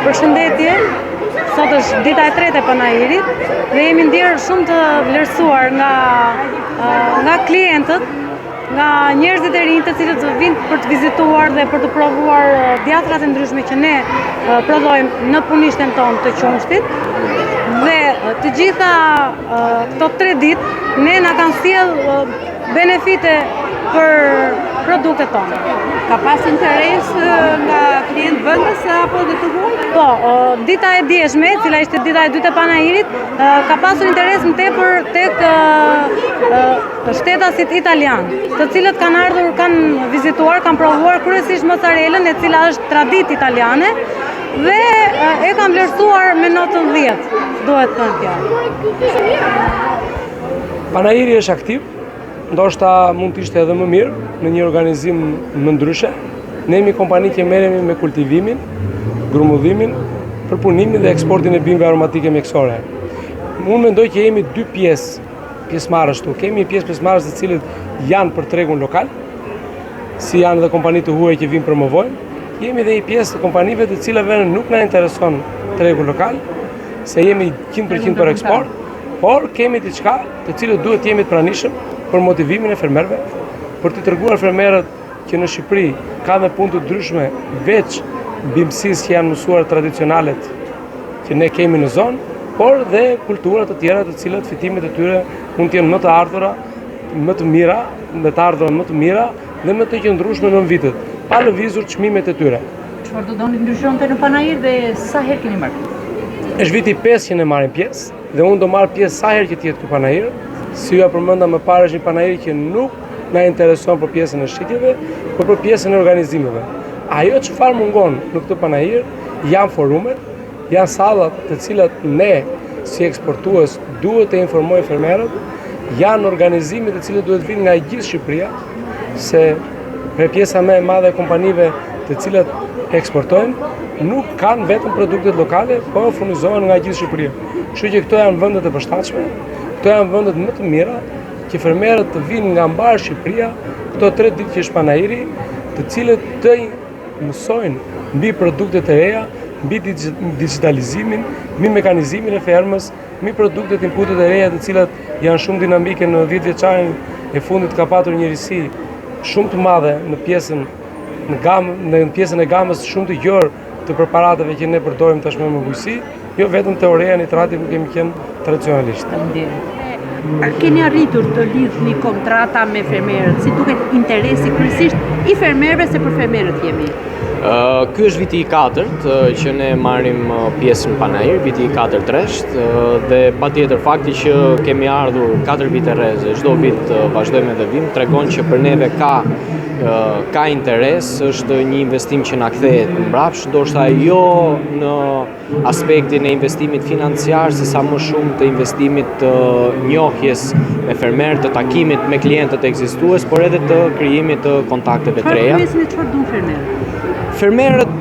Përshëndetje. Sot është dita e tretë e panajirit dhe jemi ndjerë shumë të vlerësuar nga klientët, nga njerëzit e rinj të cilët vinë për të vizituar dhe për të provuar djatrat e ndryshme që ne prodhojmë në punishten tonë të qumshtit. Dhe të gjitha këto 3 ditë ne na kanë sjell benefite për produktet tona. Ka pas interes nga klient vendës apo dhe të huaj? Po, dita e djeshme, cila ishte dita e dytë e panajirit, ka pasur interes më tepër tek shtetasit italian, të cilët kanë ardhur, kanë vizituar, kanë provuar kryesisht mozzarellën, e cila është traditë italiane, dhe e kanë vlerësuar me notën 10, duhet thënë kjo. Panajiri është aktiv, ndoshta mund të ishte edhe më mirë në një organizim më ndryshe. Ne jemi kompani që merremi me kultivimin, grumullimin, përpunimin dhe eksportin e bimëve aromatike mjekësore. Unë mendoj që jemi 2 pjesëmarrësh këtu. Kemi një pjesë pjesëmarrës të cilët janë për tregun lokal, si janë dhe kompani të huaj që vinë promovojnë. Jemi dhe një pjesë të kompanive të cilave nuk na intereson tregu lokal, se jemi 100% për eksport, por kemi diçka të cilët duhet jemi të pranishëm për motivimin e fermerëve, për të treguar fermerët që në Shqipëri ka dhe punë të ndryshme veç bimësisë që janë mësuar tradicionalet që ne kemi në zonë, por dhe kulturat të tjera të cilat fitimet e tyre mund të jenë më të ardhura, më të mira, dhe të ardhura më të mira dhe më të qëndrueshme në vitet, pa lëvizur çmimet e tyre. Çfarë do doni ndryshonte në panajir dhe sa herë keni marrë? Është viti 5 që ne marrim pjesë dhe unë do marr pjesë sa herë që të jetë ky panajir. Si ju përmenda më parë, është një panajir që nuk na intereson për pjesën e shitjeve, por për pjesën e organizimeve. Ajo çfarë mungon në këtë panajir janë forumet, janë sallat të cilat ne si eksportues duhet të informojmë fermerët, janë organizime të cilët duhet vinë nga gjithë Shqipëria, se për pjesa më e madhe e kompanive të cilat eksportojnë nuk kanë vetëm produktet lokale, por furnizohen nga gjithë Shqipëria. Kështu që këto janë vendet e përshtatshme, këto janë vendet më të mira që fermerët të vinë nga mbarë Shqipëria, këto 3 ditë që është panajiri, të cilët të mësojnë mbi produktet e reja, mbi digitalizimin, mbi mekanizimin e fermës, mbi produktet inputet e reja të cilat janë shumë dinamike. Në 10 vjeçarin e fundit ka patur një risi shumë të madhe në pjesën e gamës shumë të gjerë të preparateve që ne përdorim tashmë me bujqësi, jo vetëm teoria nitrati ku kemi qenë tradicionalisht. A keni arritur të lidhni kontrata me fermerët? Si duket interesi kryesisht i fermerëve se për fermerët jemi? Ky është viti i 4 që ne marrim pjesë në panajir, viti i 4 tresht, dhe patjetër fakti që kemi ardhur 4 vite rreze, çdo vit vazhdojmë edhe vim, tregon që për neve ka interes, është një investim që na kthehet mbrapsht, ndoshta jo në aspektin e investimit financiar, se sa më shumë të investimit të njohjes me fermerë, të takimit me klientët ekzistues, por edhe të krijimit të kontakteve të reja. Çfarë duan fermerët? Fermerët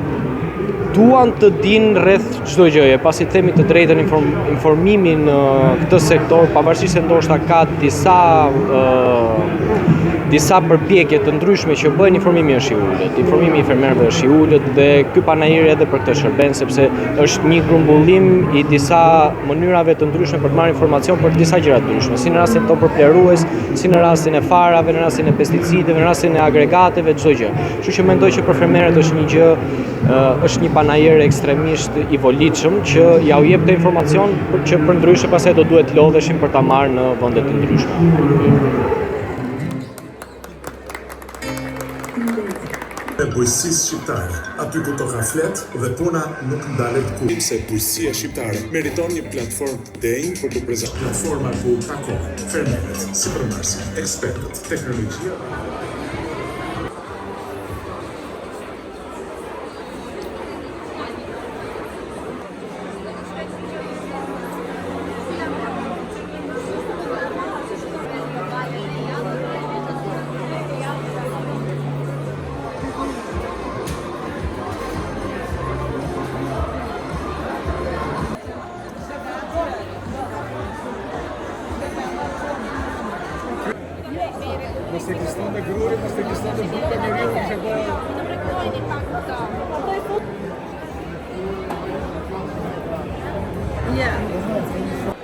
duan të dinë rreth çdo gjëje, pasi themi të drejtën informimin në këtë sektor, pavarësisht se ndoshta ka disa përpjekje të ndryshme që bëjnë, informimi është i ulët. Informimi i fermerëve është i ulët dhe ky panajir edhe për këtë shërben, sepse është një grumbullim i disa mënyrave të ndryshme për të marrë informacion për disa gjëra të ndryshme, si në rastin të përplerues, si në rastin e farave, në rastin e pesticideve, në rastin e agregateve, çdo gjë. Kështu që mendoj që për fermerët është një panajir ekstremisht i volitshëm që ja u jep të informacion që për ndryshe pastaj do duhet lodheshin për ta marrë në vende të ndryshme. E bujqësisë shqiptare, aty ku toka flet dhe puna nuk ndalet kurrë. Se bujqësia shqiptare meriton një platformë të denjë për të prezantuar. Platforma ku takohen fermerët, sipërmarrësit, ekspertët, teknologjia. Você cristão Yeah.